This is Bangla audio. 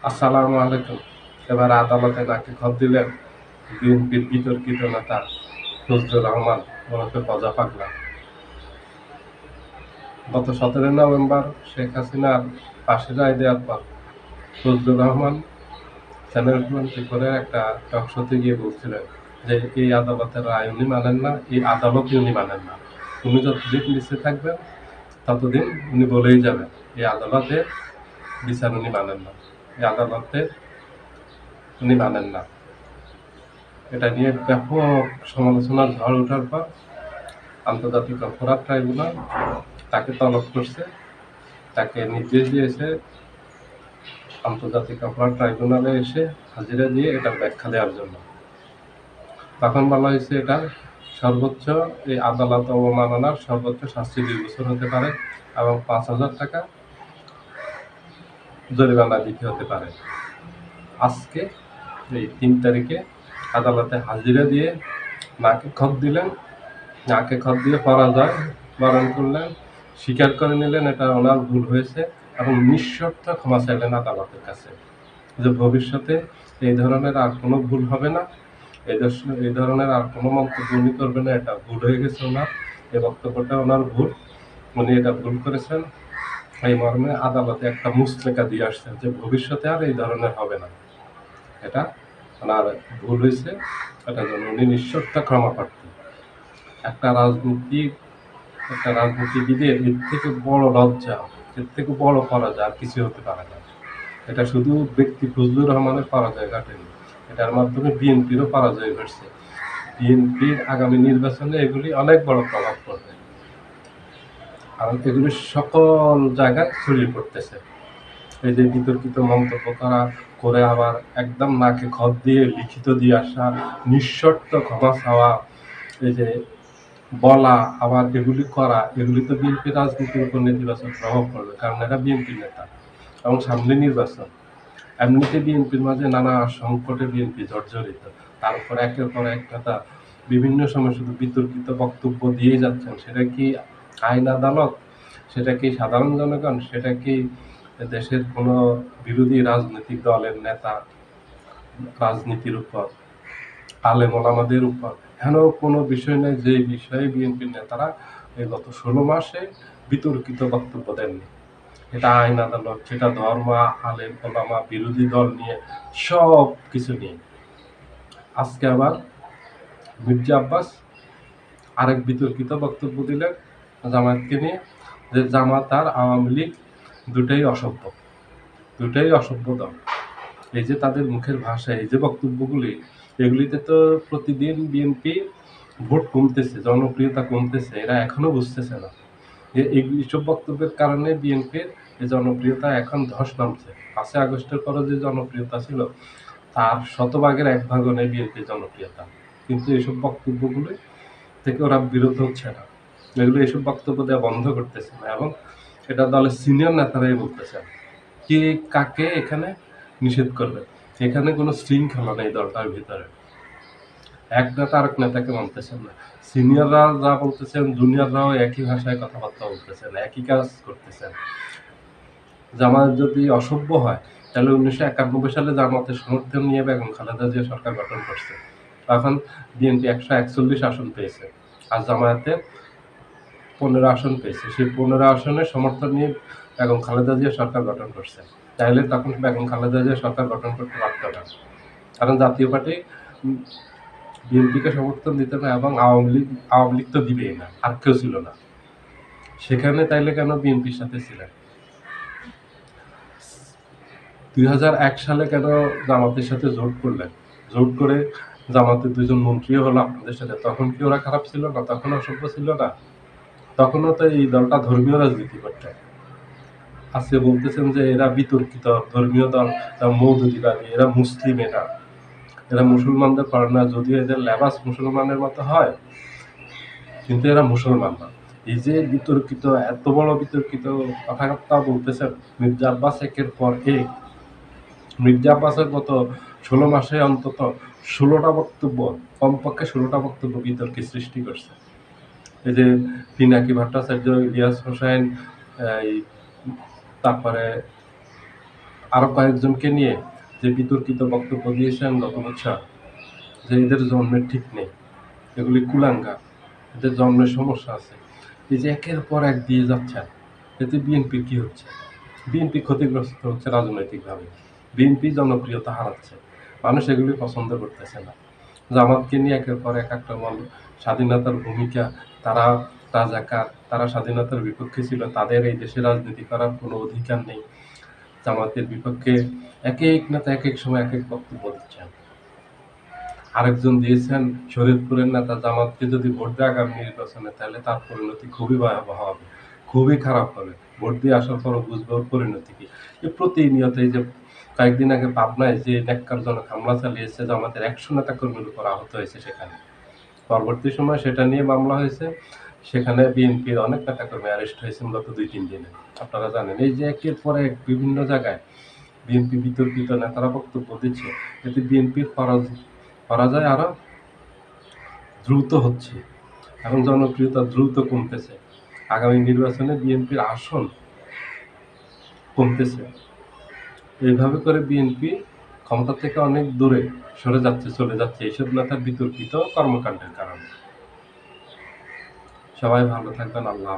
আসসালামু আলাইকুম। এবার আদালতে নাকি খত দিলেন বিএনপির বিতর্কিত নেতা ফজলুর রহমান ওরফে গজা পাগলা। গত 17 নভেম্বর শেখ হাসিনার ফাঁসির রায় দেওয়ার পর ফজলুর রহমান চ্যানেল 24 একটা টক শোতে গিয়ে বলছিলেন যে এই আদালতের রায় উনি মানেন না, এই আদালতই উনি মানেন না। উনি যতদিন বেঁচে থাকবেন ততদিন উনি বলেই যাবেন এই আদালতের বিচার উনি মানেন না, এই আদালতে উনি মানেন না। এটা নিয়ে ব্যাপক সমালোচনার ঝড় ওঠার পর আন্তর্জাতিক অপরাধ ট্রাইব্যুনাল তাকে তলব করছে, তাকে নির্দেশ দিয়েছে আন্তর্জাতিক অপরাধ ট্রাইব্যুনালে এসে হাজিরা দিয়ে এটার ব্যাখ্যা দেওয়ার জন্য। তখন বলা হয়েছে এটা সর্বোচ্চ এই আদালত অবমাননার সর্বোচ্চ শাস্তি 2 বছর হতে পারে এবং 5,000 টাকা জরিমানা দিতে হতে পারে। আজকে এই 3 তারিখে আদালতে হাজিরা দিয়ে নাকে খত দিলেন, নাকে খত দিয়ে পরাজয় বরণ করলেন, স্বীকার করে নিলেন এটা ওনার ভুল হয়েছে এবং নিঃশর্ত ক্ষমা চাইলেন আদালতের কাছে যে ভবিষ্যতে এই ধরনের আর কোনো ভুল হবে না, এই ধরনের আর কোনো মন্তব্য উনি করবেন না, এটা ভুল হয়ে গেছে ওনার, এই বক্তব্যটা ওনার ভুল, উনি এটা ভুল করেছেন। এই মর্মে আদালতে একটা মুচলেকা দিয়ে আসছেন যে ভবিষ্যতে আর এই ধরনের হবে না, এটা ওনার ভুল হয়েছে, এটা যেন উনি নিঃশর্ত ক্ষমা প্রার্থী। একটা রাজনীতিবিদের এর থেকে বড় লজ্জা, এর থেকে বড় পরাজয় আর কিছু হতে পারে না। এটা শুধু ব্যক্তি ফজলুর রহমানের পরাজয় ঘটেনি, এটার মাধ্যমে বিএনপিরও পরাজয় ঘটছে। বিএনপির আগামী নির্বাচনে এগুলি অনেক বড় প্রভাব পড়বে, কারণ এগুলি সকল জায়গায় ছড়িয়ে পড়তেছে। এই যে বিতর্কিত মন্তব্য করে আবার একদম নাকে খত দিয়ে লিখিত দিয়ে আসা, নিঃশর্ত ক্ষমা চাওয়া, এই যে বলা আবার এগুলি করা, এগুলি তো বিএনপির রাজনীতির উপর নেতিবাচক প্রভাব পড়বে, কারণ এরা বিএনপির নেতা এবং সামনে নির্বাচন। এমনিতে বিএনপির মাঝে নানা সংকটে বিএনপি জর্জরিত, তার উপর একের পর এক নেতা বিভিন্ন সময় শুধু বিতর্কিত বক্তব্য দিয়ে যাচ্ছেন। সেটা কি আইন আদালত, সেটা কি সাধারণ জনগণ, সেটা কি দেশের কোনো বিরোধী রাজনৈতিক দলের নেতা, রাজনীতির উপর, আলেম ওলামাদের উপর হেন কোনো বিষয় নেই যে বিষয়ে বিএনপির নেতারা এই গত 16 মাসে বিতর্কিত বক্তব্য দেননি। এটা আইন আদালত, সেটা ধর্ম, আলেম ওলামা, বিরোধী দল নিয়ে, সব কিছু নিয়ে। আজকে আবার মির্জা আব্বাস আরেক বিতর্কিত বক্তব্য দিলেন জামায়াতকে নিয়ে, যে জামাত আর আওয়ামী লীগ দুটাই অসভ্য দল। এই যে তাদের মুখের ভাষা, এই যে বক্তব্যগুলি, এগুলিতে তো প্রতিদিন বিএনপি ভোট কমতেছে, জনপ্রিয়তা কমতেছে, এরা এখনো বুঝতেছে না যে এইসব বক্তব্যের কারণে বিএনপির এই জনপ্রিয়তা এখন ধস নামছে। 5 আগস্টের পরে যে জনপ্রিয়তা ছিল তার শতভাগের 1 ভাগও নেই বিএনপির জনপ্রিয়তা, কিন্তু এইসব বক্তব্যগুলি থেকে ওরা বিরত হচ্ছে না, এগুলো এইসব বক্তব্য দেওয়া বন্ধ করতেছে না, এবং এটা দলের সিনিয়র নেতারাই বলতেছেন। কে কাকে এখানে নিষেধ করবে? এখানে কোনো শৃঙ্খলা নেই দলটার ভিতরে, এক নেতা আরেক নেতাকে মানতেছেন না, সিনিয়ররা যা বলতেছেন জুনিয়ররাও একই ভাষায় কথাবার্তা বলতেছেন, একই কাজ করতেছেন। জামায়াত যদি অসভ্য হয় তাহলে 1991 সালে জামাতের সমর্থন নিয়ে বেগম খালেদা জিয়া সরকার গঠন করছে, তখন বিএনপি 141 আসন পেয়েছে আর জামায়াতে 15 আসন পেয়েছে। সেই 15 আসনের সমর্থন নিয়ে বেগম খালেদা জিয়া সরকার গঠন করছে। তাইলে তখন বেগম খালেদা জিয়া সরকার গঠন করতে পারত না, কারণ জাতীয় পার্টি বিএনপিকে সমর্থন দিত না এবং আওয়ামী লীগ তো দিবেই না, আর কেউ ছিল না সেখানে। তাইলে কেন বিএনপির সাথে ছিলেন? 2001 সালে কেন জামাতের সাথে জোট করলেন? জোট করে জামাতের 2 জন মন্ত্রীও হলো আপনাদের সাথে, তখন কি ওরা খারাপ ছিল না? তখন অসভ্য ছিল না? তখনও তো এই দলটা ধর্মীয় রাজনীতি করত। আজকে বলতেছেন যে এরা বিতর্কিত ধর্মীয় দল, এরা মৌদুদিবাদী, এরা মুসলিম, এরা মুসলমানদের করে না, যদিও এদের লেবাস মুসলমানের মতো হয়, কিন্তু এরা মুসলমান না। এই যে বিতর্কিত, এত বড় বিতর্কিত কথাবার্তা বলতেছেন মির্জা আব্বাস, একের পর এক। মির্জা আব্বাসের গত 16 মাসে অন্তত 16টা বক্তব্য, কমপক্ষে 16টা বক্তব্য বিতর্কের সৃষ্টি করছে। এই যে পিনাকি ভট্টাচার্য, ইলিয়াস হোসেন, তারপরে আরো কয়েকজনকে নিয়ে যে বিতর্কিত বক্তব্য দিয়েছেন গত বছর, যে এদের জন্মের ঠিক নেই, এগুলি কুলাঙ্গার, এদের জন্মের সমস্যা আছে, এই যে একের পর এক দিয়ে যাচ্ছেন, এতে বিএনপির কি হচ্ছে? বিএনপি ক্ষতিগ্রস্ত হচ্ছে রাজনৈতিকভাবে, বিএনপি জনপ্রিয়তা হারাচ্ছে, মানুষ এগুলি পছন্দ করতেছে না। জামাতকে নিয়ে একের পর এক আক্রমণ, স্বাধীনতার ভূমিকা, তারা রাজাকার, তারা স্বাধীনতার বিপক্ষে ছিল, তাদের এই দেশে রাজনীতি করার কোনো অধিকার নেই। জামাতের বিপক্ষে এক এক নেতা এক এক সময় এক এক বক্তব্য দিচ্ছেন। আরেকজন দিয়েছেন শরীয়তপুরের নেতা, জামাতকে যদি ভোট দেয় আগামী নির্বাচনে, তাহলে তার পরিণতি খুবই ভয়াবহ হবে, খুবই খারাপ হবে, ভোট দিয়ে আসার পরও বুঝবে ওর পরিণতি কি। প্রতিনিয়ত এই যে কয়েকদিন আগে পাবনায় যে ন্যাক্কারজনক হামলা চালিয়েছে, জামাতের 100 নেতা কর্মীর উপর আহত হয়েছে, সেখানে পরবর্তী সময় সেটা নিয়ে মামলা হয়েছে, সেখানে বিএনপির অনেক নেতাকর্মী অ্যারেস্ট হয়েছেন গত 2-3 দিনে। আপনারা জানেন, এই যে একের পর এক বিভিন্ন জায়গায় বিএনপি বিতর্কিত নেতারা বক্তব্য দিচ্ছে, এতে বিএনপির পরাজয় আরো দ্রুত হচ্ছে এবং জনপ্রিয়তা দ্রুত কমতেছে। আগামী নির্বাচনে বিএনপির আসন কমতেছে। এইভাবে করে বিএনপি ক্ষমতা থেকে অনেক দূরে চলে যাচ্ছে এইসব নেতার বিতর্কিত কর্মকাণ্ডের কারণে। সবাই ভালো থাকবেন। আল্লাহ